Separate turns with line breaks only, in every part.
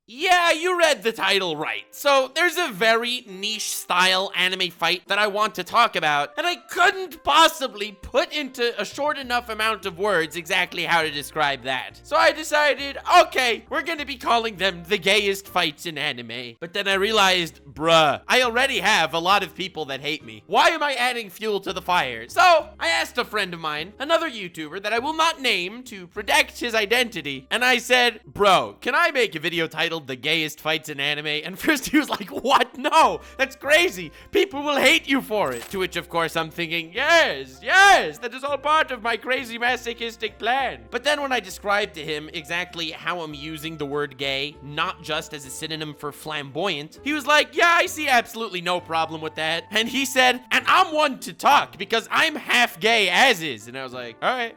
Yeah, you read the title right. So there's a very niche style anime fight that I want to talk about, and I couldn't possibly put into a short enough amount of words exactly how to describe that. So I decided, okay, we're gonna be calling them the gayest fights in anime. But then I realized, bruh, I already have a lot of people that hate me. Why am I adding fuel to the fire? So I asked a friend of mine, another YouTuber that I will not name to protect his identity, and I said, bro, can I make a video titled The Gayest Fights in Anime? And first he was like, what? No, that's crazy. People will hate you for it. To which, of course, I'm thinking, yes, that is all part of my crazy masochistic plan. But then when I described to him exactly how I'm using the word gay, not just as a synonym for flamboyant, he was like, yeah, I see absolutely no problem with that. And he said, and I'm one to talk because I'm half gay as is. And I was like, all right.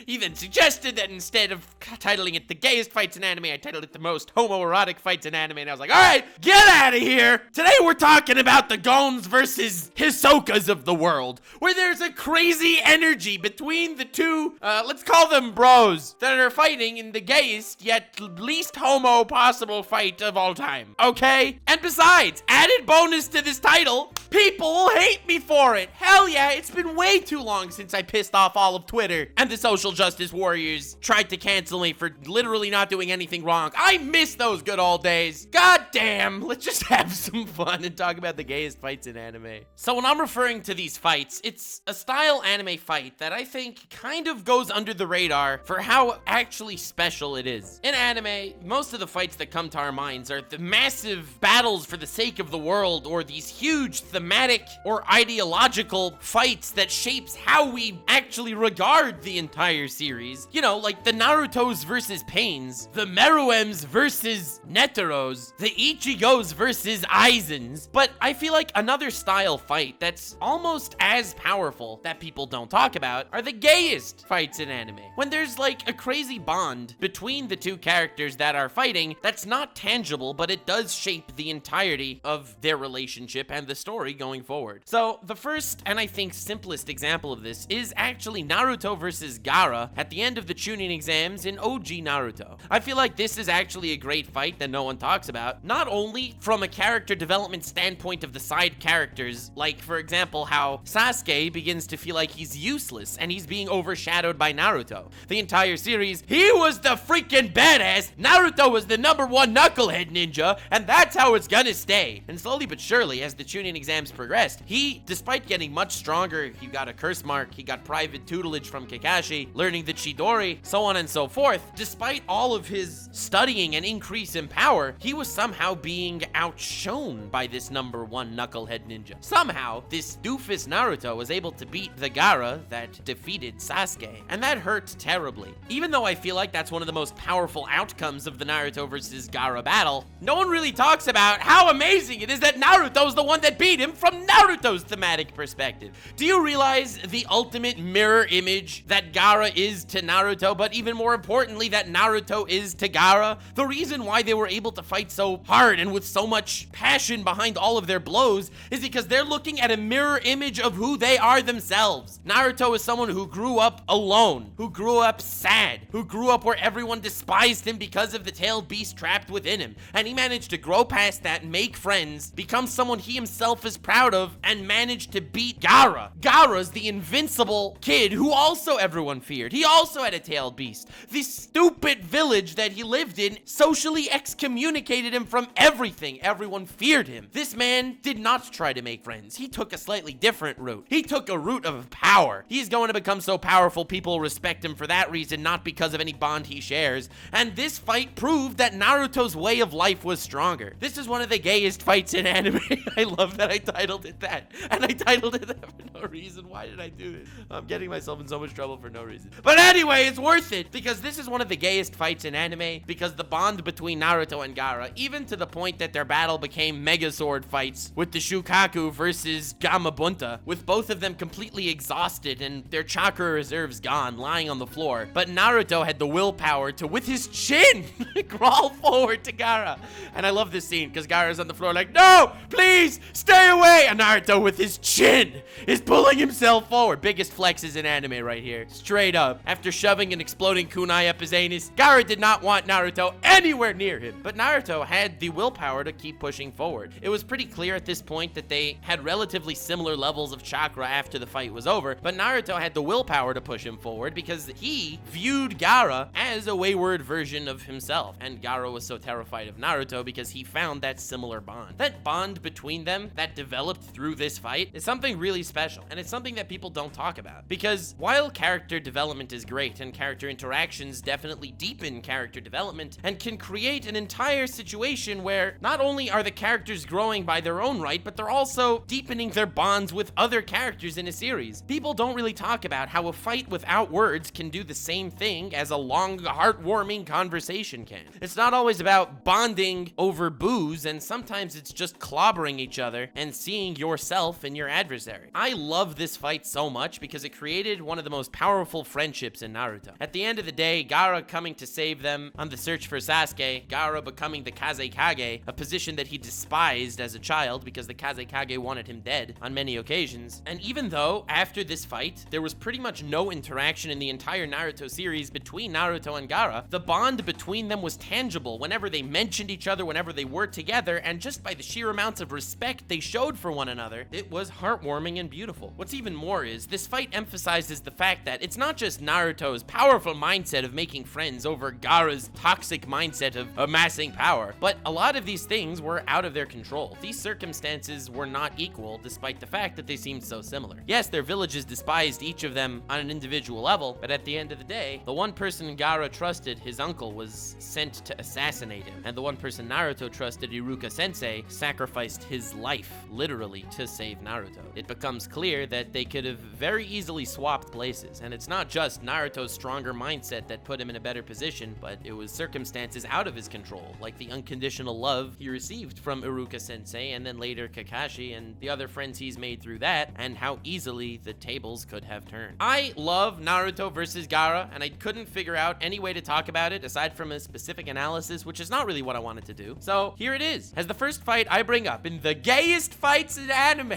He then suggested that instead of titling it The Gayest Fights in Anime, I titled it The Most Homoerotic Fights in Anime. And I was like, all right, get out of here. Today we're talking about the Gons versus Hisokas of the world, where there's a crazy energy between the two, let's call them bros, that are fighting in the gayest yet least homo possible fight of all time. Okay? And besides, added bonus to this title, people will hate me for it. Hell yeah, it's been way too long since I pissed off all of Twitter and the social justice warriors tried to cancel me for literally not doing anything wrong. I miss those good old days. God damn, let's just have some fun and talk about the gayest fights in anime. So when I'm referring to these fights, it's a style anime fight that I think kind of goes under the radar for how actually special it is. In anime, most of the fights that come to our minds are the massive battles for the sake of the world, or these huge thematic or ideological fights that shapes how we actually regard the entire series. You know, like the Narutos versus Pains, the Meruems versus Neteros, the Ichigos versus Aizens. But I feel like another style fight that's almost as powerful that people don't talk about are the gayest fights in anime. When there's like a crazy bond between the two characters that are fighting that's not tangible, but it does shape the entirety of their relationship and the story going forward. So the first and I think simplest example of this is actually Naruto versus Gaara at the end of the Chunin exams in OG Naruto. I feel like this is actually a great fight that no one talks about, not only from a character development standpoint of the side characters, like for example how Sasuke begins to feel like he's useless and he's being overshadowed by Naruto. The entire series, he was the freaking badass, Naruto was the #1 knucklehead ninja, and that's how it's gonna stay. And slowly but surely, as the Chunin exams progressed, he, despite getting much stronger, he got a curse mark, he got private tutelage from Kakashi, learning the Chidori, so on and so forth. Despite all of his studying and increase in power, he was somehow being outshone by this #1 knucklehead ninja. Somehow, this doofus Naruto was able to beat the Gaara that defeated Sasuke, and that hurt terribly. Even though I feel like that's one of the most powerful outcomes of the Naruto versus Gaara battle, no one really talks about how amazing it is that Naruto's the one that beat him from Naruto's thematic perspective. Do you realize the ultimate mirror image that Gaara is to Naruto, but even more importantly that Naruto is to Gaara? The reason why they were able to fight so hard and with so much passion behind all of their blows is because they're looking at a mirror image of who they are themselves. Naruto is someone who grew up alone, who grew up sad, who grew up where everyone despised him because of the tailed beast trapped within him. And he managed to grow past that, make friends, become someone he himself is proud of, and managed to beat Gaara. Gaara's the invincible kid who also everyone feared. He also had a tailed beast. This stupid village that he lived in socially excommunicated him from everything. Everyone feared him. This man did not try to make friends. He took a slightly different route. He took a route of power. He's going to become so powerful people respect him for that reason, not because of any bond he shares. And this fight proved that Naruto's way of life was stronger. This is one of the gayest fights in anime. I love that I titled it that. And I titled it that for no reason. Why did I do this? I'm getting myself in so much trouble for no reason. But anyway, it's worth it because this is one of the gayest fights in anime because the bond between Naruto and Gaara, even to the point that their battle became Megazord fights with the Shukaku versus Gamabunta, with both of them completely exhausted and their chakra reserves gone, lying on the floor. But Naruto had the willpower to, with his chin, crawl forward to Gaara. And I love this scene because Gaara's on the floor like, no, please, stay away. And Naruto with his chin is pulling himself forward. Biggest flexes in anime right here. Straight up. After shoving an exploding kunai up his anus, Gaara did not want Naruto Naruto anywhere near him. But Naruto had the willpower to keep pushing forward. It was pretty clear at this point that they had relatively similar levels of chakra after the fight was over, but Naruto had the willpower to push him forward because he viewed Gaara as a wayward version of himself. And Gaara was so terrified of Naruto because he found that similar bond. That bond between them that developed through this fight is something really special, and it's something that people don't talk about. Because while character development is great and character interactions definitely deepen character development and can create an entire situation where not only are the characters growing by their own right, but they're also deepening their bonds with other characters in a series. People don't really talk about how a fight without words can do the same thing as a long, heartwarming conversation can. It's not always about bonding over booze, and sometimes it's just clobbering each other and seeing yourself in your adversary. I love this fight so much because it created one of the most powerful friendships in Naruto. At the end of the day, Gaara coming to save them on the search for Sasuke, Gaara becoming the Kazekage, a position that he despised as a child because the Kazekage wanted him dead on many occasions. And even though after this fight, there was pretty much no interaction in the entire Naruto series between Naruto and Gaara, the bond between them was tangible whenever they mentioned each other, whenever they were together, and just by the sheer amounts of respect they showed for one another, it was heartwarming and beautiful. What's even more is, this fight emphasizes the fact that it's not just Naruto's powerful mindset of making friends over Gaara's toxic mindset of amassing power, but a lot of these things were out of their control. These circumstances were not equal, despite the fact that they seemed so similar. Yes, their villages despised each of them on an individual level, but at the end of the day, the one person Gaara trusted, his uncle, was sent to assassinate him, and the one person Naruto trusted, Iruka-sensei, sacrificed his life, literally, to save Naruto. It becomes clear that they could have very easily swapped places, and it's not just Naruto's stronger mindset that put him in a better position, but it was circumstances out of his control, like the unconditional love he received from Iruka-sensei, and then later Kakashi, and the other friends he's made through that, and how easily the tables could have turned. I love Naruto versus Gaara, and I couldn't figure out any way to talk about it aside from a specific analysis, which is not really what I wanted to do. So here it is, as the first fight I bring up in the gayest fights in anime.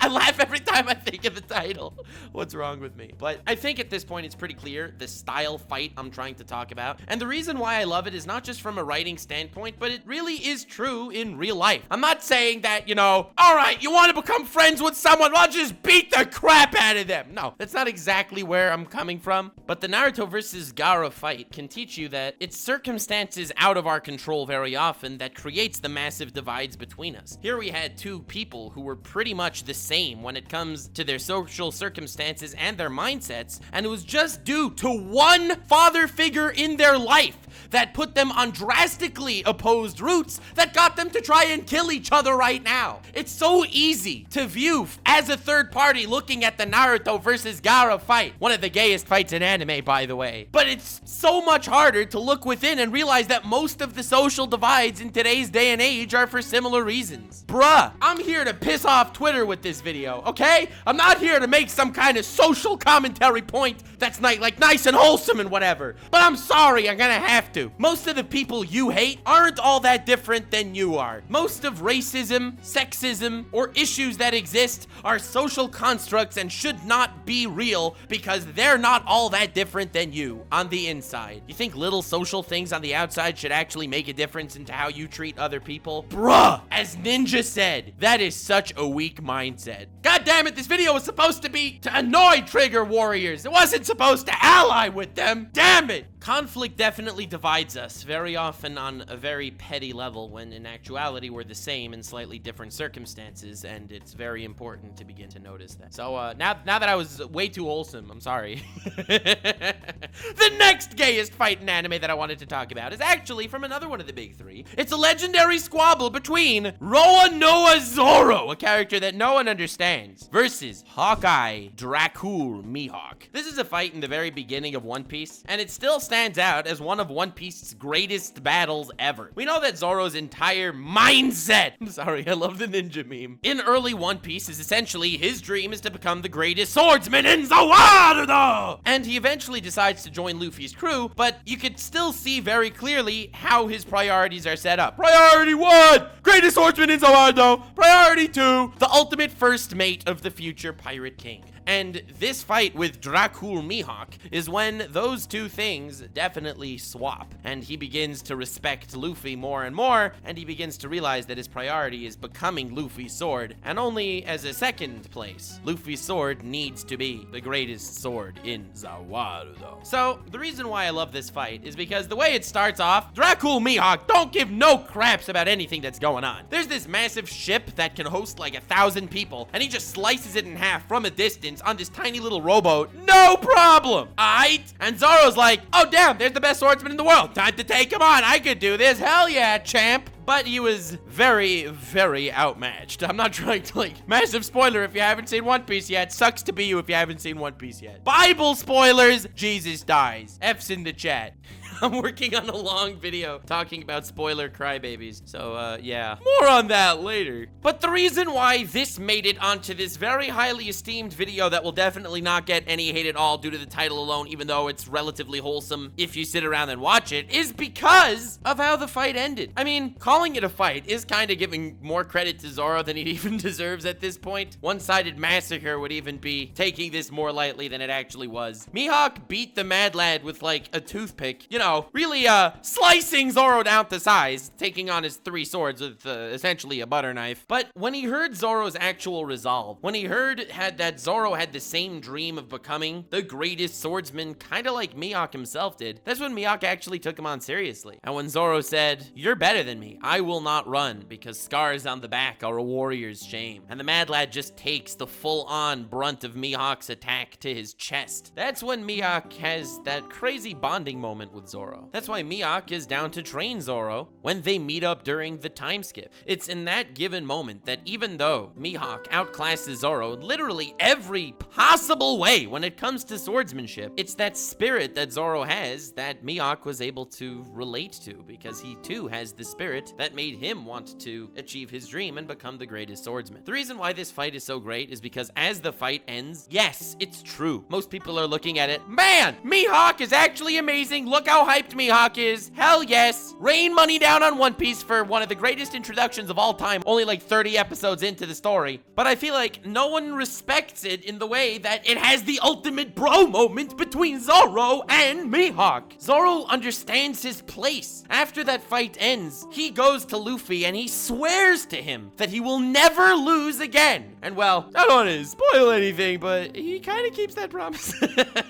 I laugh every time I think of the title. What's wrong with me? But I think at this point it's pretty clear the style fight I'm trying to talk about. And the reason why I love it is not just from a writing standpoint, but it really is true in real life. I'm not saying that, all right, you want to become friends with someone, well, just beat the crap out of them. No, that's not exactly where I'm coming from. But the Naruto versus Gaara fight can teach you that it's circumstances out of our control very often that creates the massive divides between us. Here we had two people who were pretty much the same when it comes to their social circumstances and their mindsets, and it was just due to one father figure in their life that put them on drastically opposed routes that got them to try and kill each other right now. It's so easy to view as a third party looking at the Naruto versus Gaara fight, one of the gayest fights in anime, by the way. But it's so much harder to look within and realize that most of the social divides in today's day and age are for similar reasons. Bruh, I'm here to piss off Twitter with this video, okay? I'm not here to make some kind of social commentary point that's like nice and wholesome and whatever. But I'm sorry, I'm gonna have to. Most of the people you hate aren't all that different than you are. Most of racism, sexism, or issues that exist are social constructs and should not be real because they're not all that different than you on the inside. You think little social things on the outside should actually make a difference into how you treat other people? Bruh, as Ninja said, that is such a weak mindset. God damn it, this video was supposed to be to annoy trigger warriors. It wasn't supposed to ally with them. Damn it. Conflict definitely divides us, very often on a very petty level, when in actuality we're the same in slightly different circumstances, and it's very important to begin to notice that. So now that I was way too wholesome, I'm sorry. The next gayest fight in anime that I wanted to talk about is actually from another one of the big three. It's a legendary squabble between Roanoa Zoro, a character that no one understands, versus Hawkeye Dracul Mihawk. This is a fight in the very beginning of One Piece, and it still stands out as one of One Piece's greatest battles ever. We know that Zoro's entire mindset, I'm sorry, I love the ninja meme, in early One Piece is essentially his dream is to become the greatest swordsman in the world! And he eventually decides to join Luffy's crew, but you could still see very clearly how his priorities are set up. Priority 1! greatest swordsman in Wano, priority 2, the ultimate first mate of the future Pirate King. And this fight with Dracul Mihawk is when those two things definitely swap, and he begins to respect Luffy more and more, and he begins to realize that his priority is becoming Luffy's sword, and only as a second place, Luffy's sword needs to be the greatest sword in Wano. So, the reason why I love this fight is because the way it starts off, Dracul Mihawk don't give no craps about anything that's going on. There's this massive ship that can host like 1,000 people, and he just slices it in half from a distance on this tiny little rowboat. No problem. Aight? And Zoro's like, oh damn, there's the best swordsman in the world. Time to take him on. I could do this. Hell yeah, champ. But he was very, very outmatched. I'm not trying to, massive spoiler if you haven't seen One Piece yet. Sucks to be you if you haven't seen One Piece yet. Bible spoilers, Jesus dies. F's in the chat. I'm working on a long video talking about spoiler crybabies. So, yeah. More on that later. But the reason why this made it onto this very highly esteemed video that will definitely not get any hate at all due to the title alone, even though it's relatively wholesome if you sit around and watch it, is because of how the fight ended. I mean, calling it a fight is kind of giving more credit to Zoro than he even deserves at this point. One-sided massacre would even be taking this more lightly than it actually was. Mihawk beat the Mad Lad with, a toothpick. You know, really slicing Zoro down to size, taking on his 3 swords with essentially a butter knife. But when he heard Zoro's actual resolve, when he heard that Zoro had the same dream of becoming the greatest swordsman, kind of like Mihawk himself did, that's when Mihawk actually took him on seriously. And when Zoro said, "You're better than me, I will not run because scars on the back are a warrior's shame," and the Mad Lad just takes the full-on brunt of Mihawk's attack to his chest, that's when Mihawk has that crazy bonding moment with Zoro. That's why Mihawk is down to train Zoro when they meet up during the time skip. It's in that given moment that even though Mihawk outclasses Zoro literally every possible way when it comes to swordsmanship, it's that spirit that Zoro has that Mihawk was able to relate to, because he too has the spirit that made him want to achieve his dream and become the greatest swordsman. The reason why this fight is so great is because as the fight ends, yes, it's true. Most people are looking at it, man, Mihawk is actually amazing. Look how hyped Mihawk is. Hell yes. Rain money down on One Piece for one of the greatest introductions of all time, only 30 episodes into the story. But I feel like no one respects it in the way that it has the ultimate bro moment between Zoro and Mihawk. Zoro understands his place. After that fight ends, he goes to Luffy and he swears to him that he will never lose again. And well, I don't want to spoil anything, but he kind of keeps that promise.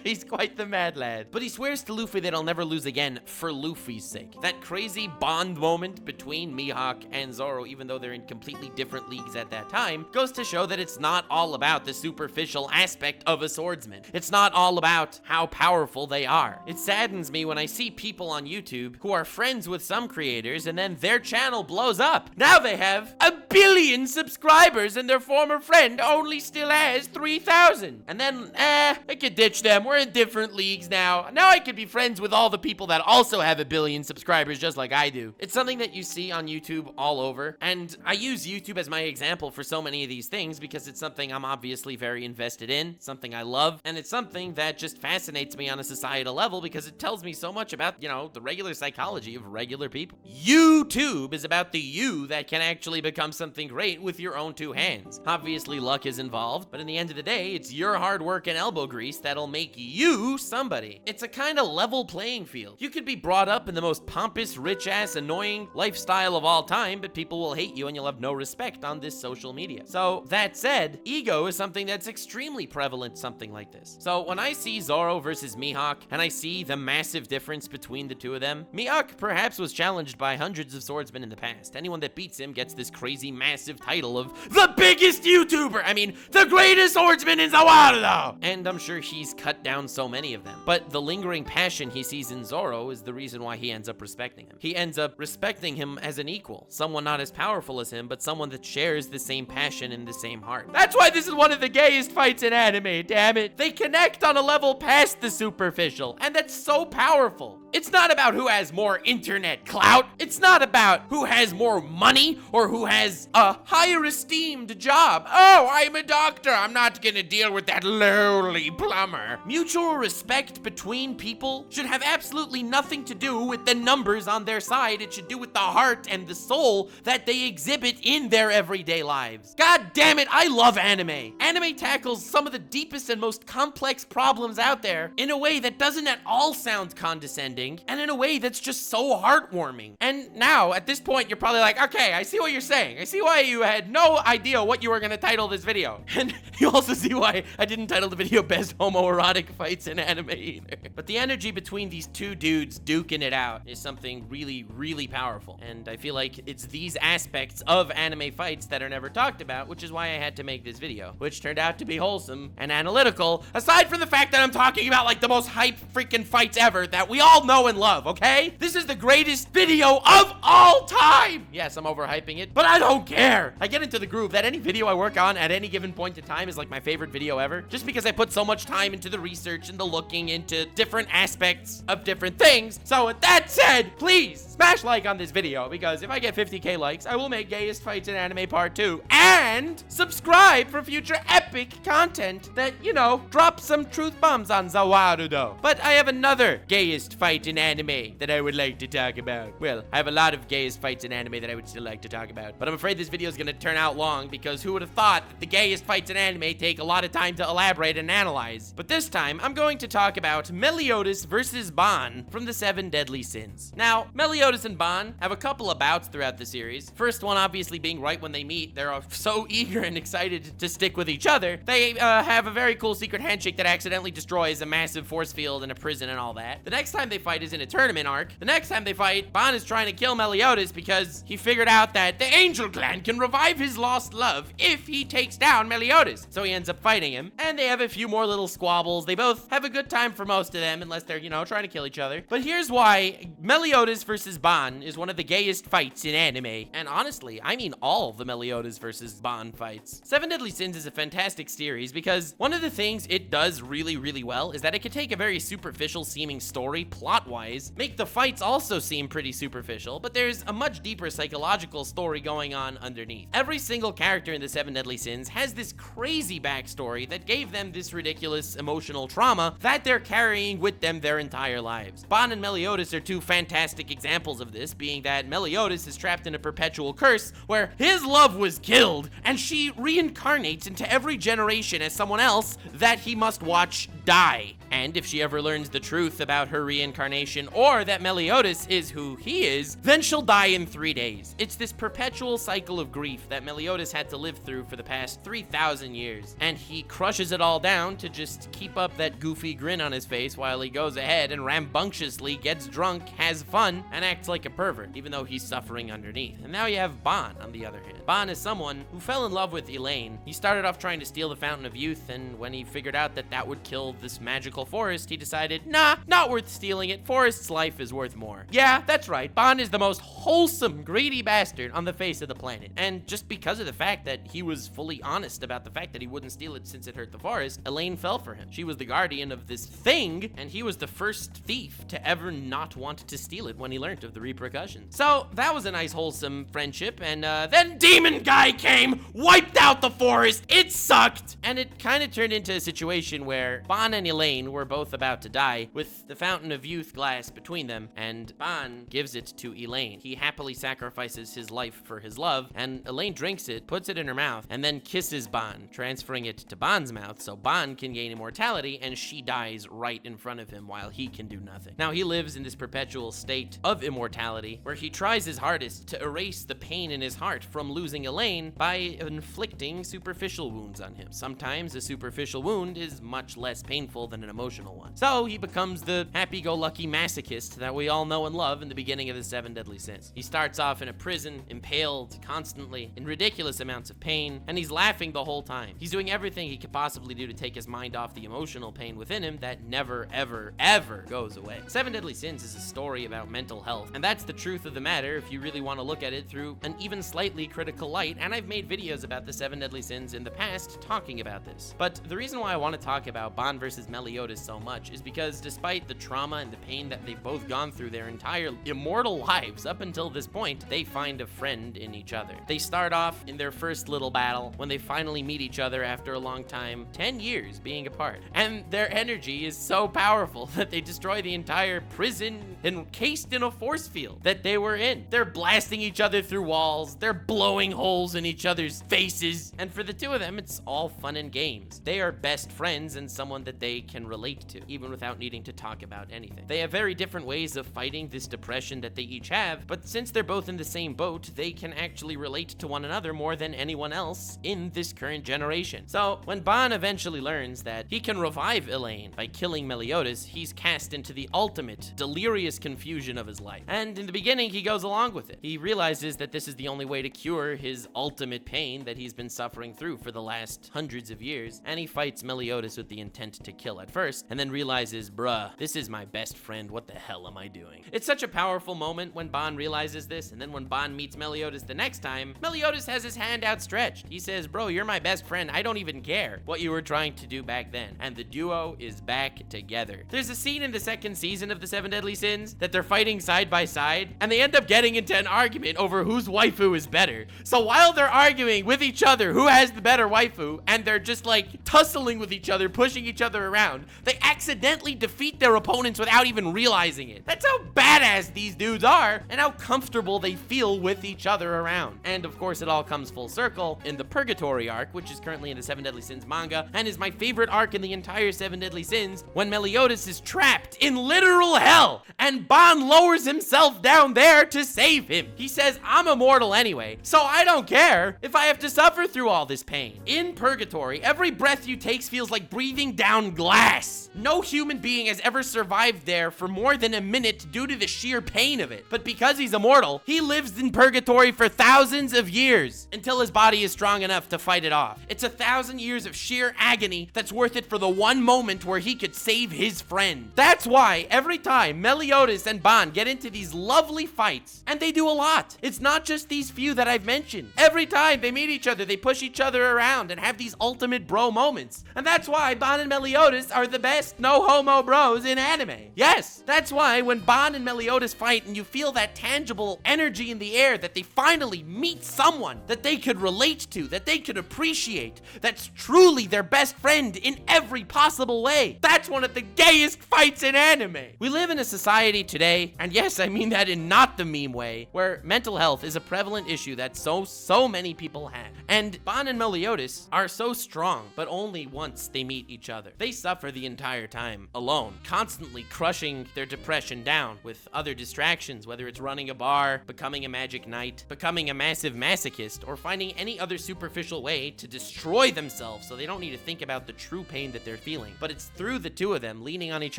He's quite the Mad Lad. But he swears to Luffy that he'll never lose again for Luffy's sake. That crazy bond moment between Mihawk and Zoro, even though they're in completely different leagues at that time, goes to show that it's not all about the superficial aspect of a swordsman. It's not all about how powerful they are. It saddens me when I see people on YouTube who are friends with some creators and then their channel blows up. Now they have 1 billion subscribers and their former friend only still has 3,000. And then, I could ditch them. We're in different leagues now. Now I could be friends with all the people that also have 1 billion subscribers just like I do. It's something that you see on YouTube all over, and I use YouTube as my example for so many of these things because it's something I'm obviously very invested in, something I love, and it's something that just fascinates me on a societal level because it tells me so much about, the regular psychology of regular people. YouTube is about the you that can actually become something great with your own 2 hands. Obviously luck is involved, but in the end of the day, it's your hard work and elbow grease that'll make you somebody. It's a kind of level playing field. You could be brought up in the most pompous, rich-ass, annoying lifestyle of all time, but people will hate you and you'll have no respect on this social media. So, that said, ego is something that's extremely prevalent, something like this. So, when I see Zoro versus Mihawk, and I see the massive difference between the two of them, Mihawk perhaps was challenged by hundreds of swordsmen in the past. Anyone that beats him gets this crazy, massive title of the biggest YouTuber! I mean, the greatest swordsman in Wano! And I'm sure he's cut down so many of them. But the lingering passion he sees in Zoro is the reason why he ends up respecting him. He ends up respecting him as an equal. Someone not as powerful as him, but someone that shares the same passion and the same heart. That's why this is one of the gayest fights in anime, damn it. They connect on a level past the superficial, and that's so powerful. It's not about who has more internet clout. It's not about who has more money or who has a higher esteemed job. Oh, I'm a doctor. I'm not gonna deal with that lowly plumber. Mutual respect between people should have absolutely absolutely nothing to do with the numbers on their side. It should do with the heart and the soul that they exhibit in their everyday lives. God damn it, I love anime. Anime tackles some of the deepest and most complex problems out there in a way that doesn't at all sound condescending, and in a way that's just so heartwarming. And now, at this point, you're probably like, okay, I see what you're saying. I see why you had no idea what you were gonna title this video. And you also see why I didn't title the video Best Homoerotic Fights in Anime either. But the energy between these two dudes duking it out is something really, really powerful. And I feel like it's these aspects of anime fights that are never talked about, which is why I had to make this video, which turned out to be wholesome and analytical, aside from the fact that I'm talking about like the most hype freaking fights ever that we all know and love, okay? This is the greatest video of all time! Yes, I'm overhyping it, but I don't care! I get into the groove that any video I work on at any given point in time is like my favorite video ever, just because I put so much time into the research and the looking into different aspects of different things. So with that said, please smash like on this video, because if I get 50k likes, I will make Gayest Fights in Anime Part 2, and subscribe for future epic content that, you know, drop some truth bombs on Zawarudo. But I have another Gayest Fight in Anime that I would like to talk about. Well, I have a lot of Gayest Fights in Anime that I would still like to talk about, but I'm afraid this video is going to turn out long, because who would have thought that the Gayest Fights in Anime take a lot of time to elaborate and analyze. But this time, I'm going to talk about Meliodas versus Ban from the 7 Deadly Sins. Now, Meliodas and Ban have a couple of bouts throughout the series. First one obviously being right when they meet. They're so eager and excited to stick with each other. They have a very cool secret handshake that accidentally destroys a massive force field and a prison and all that. The next time they fight is in a tournament arc. The next time they fight, Ban is trying to kill Meliodas because he figured out that the Angel Clan can revive his lost love if he takes down Meliodas. So he ends up fighting him, and they have a few more little squabbles. They both have a good time for most of them, unless they're, you know, trying to kill each other. But here's why Meliodas versus Ban is one of the gayest fights in anime. And honestly, I mean all the Meliodas versus Ban fights. 7 Deadly Sins is a fantastic series because one of the things it does really, really well is that it can take a very superficial seeming story, plot-wise, make the fights also seem pretty superficial, but there's a much deeper psychological story going on underneath. Every single character in the 7 Deadly Sins has this crazy backstory that gave them this ridiculous emotional trauma that they're carrying with them their entire lives. Ban and Meliodas are two fantastic examples of this, being that Meliodas is trapped in a perpetual curse where his love was killed, and she reincarnates into every generation as someone else that he must watch die. And if she ever learns the truth about her reincarnation, or that Meliodas is who he is, then she'll die in 3 days. It's this perpetual cycle of grief that Meliodas had to live through for the past 3,000 years. And he crushes it all down to just keep up that goofy grin on his face while he goes ahead and rambunctiously gets drunk, has fun, and acts like a pervert, even though he's suffering underneath. And now you have Ban, on the other hand. Ban is someone who fell in love with Elaine. He started off trying to steal the Fountain of Youth, and when he figured out that that would kill this magical forest, he decided, nah, not worth stealing it. Forest's life is worth more. Yeah, that's right. Ban is the most wholesome, greedy bastard on the face of the planet. And just because of the fact that he was fully honest about the fact that he wouldn't steal it since it hurt the forest, Elaine fell for him. She was the guardian of this thing, and he was the first thief to ever not want to steal it when he learned of the repercussions. So that was a nice, wholesome friendship, and then Demon Guy came, wiped out the forest. It sucked. And it kind of turned into a situation where Ban and Elaine were both about to die with the Fountain of Youth glass between them, and Ban gives it to Elaine. He happily sacrifices his life for his love, and Elaine drinks it, puts it in her mouth, and then kisses Ban, transferring it to Ban's mouth so Ban can gain immortality, and she dies right in front of him while he can do nothing. Now he lives in this perpetual state of immortality where he tries his hardest to erase the pain in his heart from losing Elaine by inflicting superficial wounds on him. Sometimes a superficial wound is much less painful than an emotional one. So he becomes the happy-go-lucky masochist that we all know and love in the beginning of the 7 Deadly Sins. He starts off in a prison, impaled constantly, in ridiculous amounts of pain, and he's laughing the whole time. He's doing everything he could possibly do to take his mind off the emotional pain within him that never, ever, ever goes away. 7 Deadly Sins is a story about mental health, and that's the truth of the matter if you really want to look at it through an even slightly critical light, and I've made videos about the 7 Deadly Sins in the past talking about this. But the reason why I want to talk about Ban versus Meliodas Meliodas so much is because despite the trauma and the pain that they've both gone through their entire immortal lives up until this point, they find a friend in each other. They start off in their first little battle when they finally meet each other after a long time, 10 years being apart. And their energy is so powerful that they destroy the entire prison encased in a force field that they were in. They're blasting each other through walls, they're blowing holes in each other's faces, and for the two of them, it's all fun and games. They are best friends and someone that they can relate to, even without needing to talk about anything. They have very different ways of fighting this depression that they each have, but since they're both in the same boat, they can actually relate to one another more than anyone else in this current generation. So when Ban eventually learns that he can revive Elaine by killing Meliodas, he's cast into the ultimate delirious confusion of his life. And in the beginning, he goes along with it. He realizes that this is the only way to cure his ultimate pain that he's been suffering through for the last hundreds of years, and he fights Meliodas with the intent to kill at first, and then realizes, bruh, this is my best friend, what the hell am I doing? It's such a powerful moment when Ban realizes this, and then when Ban meets Meliodas the next time, Meliodas has his hand outstretched. He says, bro, you're my best friend, I don't even care what you were trying to do back then. And the duo is back together. There's a scene in the second season of the Seven Deadly Sins that they're fighting side by side, and they end up getting into an argument over whose waifu is better. So while they're arguing with each other who has the better waifu, and they're just like tussling with each other, pushing each other around, they accidentally defeat their opponents without even realizing it. That's how badass these dudes are, and how comfortable they feel with each other around. And of course, it all comes full circle in the Purgatory arc, which is currently in the Seven Deadly Sins manga, and is my favorite arc in the entire Seven Deadly Sins, when Meliodas is trapped in literal hell, and Ban lowers himself down there to save him. He says, I'm immortal anyway, so I don't care if I have to suffer through all this pain. In Purgatory, every breath you take feels like breathing down glass. No human being has ever survived there for more than a minute due to the sheer pain of it. But because he's immortal, he lives in Purgatory for thousands of years until his body is strong enough to fight it off. It's 1,000 years of sheer agony that's worth it for the one moment where he could save his friend. That's why every time Meliodas and Ban get into these lovely fights, and they do a lot, it's not just these few that I've mentioned. Every time they meet each other, they push each other around and have these ultimate bro moments. And that's why Ban and Meliodas are the best no homo bros in anime. Yes, that's why when Ban and Meliodas fight and you feel that tangible energy in the air that they finally meet someone that they could relate to, that they could appreciate, that's truly their best friend in every possible way. That's one of the gayest fights in anime. We live in a society today, and yes, I mean that in not the meme way, where mental health is a prevalent issue that so many people have. And Ban and Meliodas are so strong, but only once they meet each other. They suffer the entire time alone, constantly crushing their depression down with other distractions, whether it's running a bar, becoming a magic knight, becoming a massive masochist, or finding any other superficial way to destroy themselves so they don't need to think about the true pain that they're feeling. But it's through the two of them leaning on each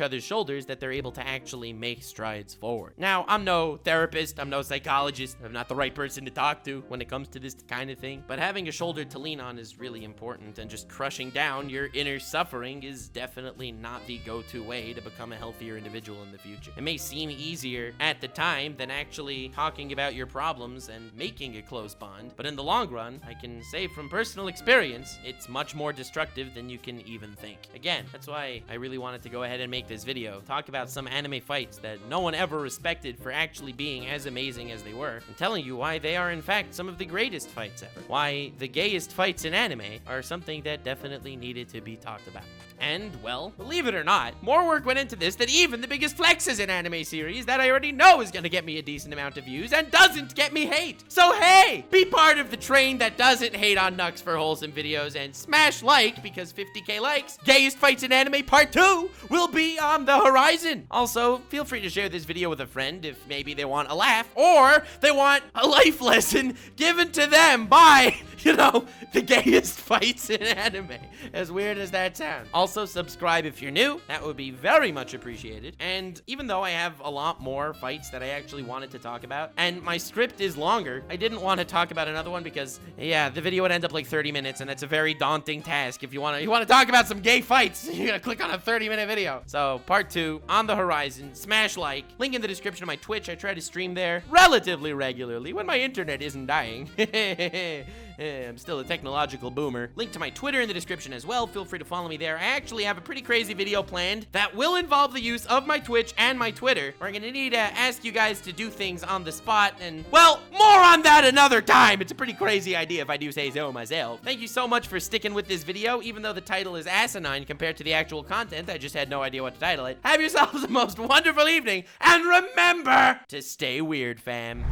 other's shoulders that they're able to actually make strides forward. Now, I'm no therapist, I'm no psychologist, I'm not the right person to talk to when it comes to this kind of thing, but having a shoulder to lean on is really important, and just crushing down your inner suffering is definitely not the go-to way to become a healthier individual in the future. It may seem easier at the time than actually talking about your problems and making a close bond, but in the long run, I can say from personal experience, it's much more destructive than you can even think. Again, that's why I really wanted to go ahead and make this video, talk about some anime fights that no one ever respected for actually being as amazing as they were, and telling you why they are in fact some of the greatest fights ever. Why the gayest fights in anime are something that definitely needed to be talked about. And, well, believe it or not, more work went into this than even the biggest flexes in anime series that I already know is gonna get me a decent amount of views and doesn't get me hate. So hey, be part of the train that doesn't hate on Nux for wholesome videos, and smash like, because 50k likes, Gayest Fights in Anime Part 2 will be on the horizon. Also, feel free to share this video with a friend if maybe they want a laugh, or they want a life lesson given to them by, the gayest fights in anime. As weird as that sounds. Also, subscribe if you're new. That would be very much appreciated. And even though I have a lot more fights that I actually wanted to talk about, and my script is longer, I didn't want to talk about another one because, yeah, the video would end up like 30 minutes, and that's a very daunting task. If you want to talk about some gay fights, you're gonna click on a 30-minute video. So, part 2 on the horizon. Smash like. Link in the description of my Twitch. I try to stream there relatively regularly when my internet isn't dying. I'm still a technological boomer. Link to my Twitter in the description as well. Feel free to follow me there. I actually have a pretty crazy video planned that will involve the use of my Twitch and my Twitter. We're gonna need to ask you guys to do things on the spot, and, well, more on that another time. It's a pretty crazy idea if I do say so myself. Thank you so much for sticking with this video, even though the title is asinine compared to the actual content. I just had no idea what to title it. Have yourselves the most wonderful evening, and remember to stay weird, fam.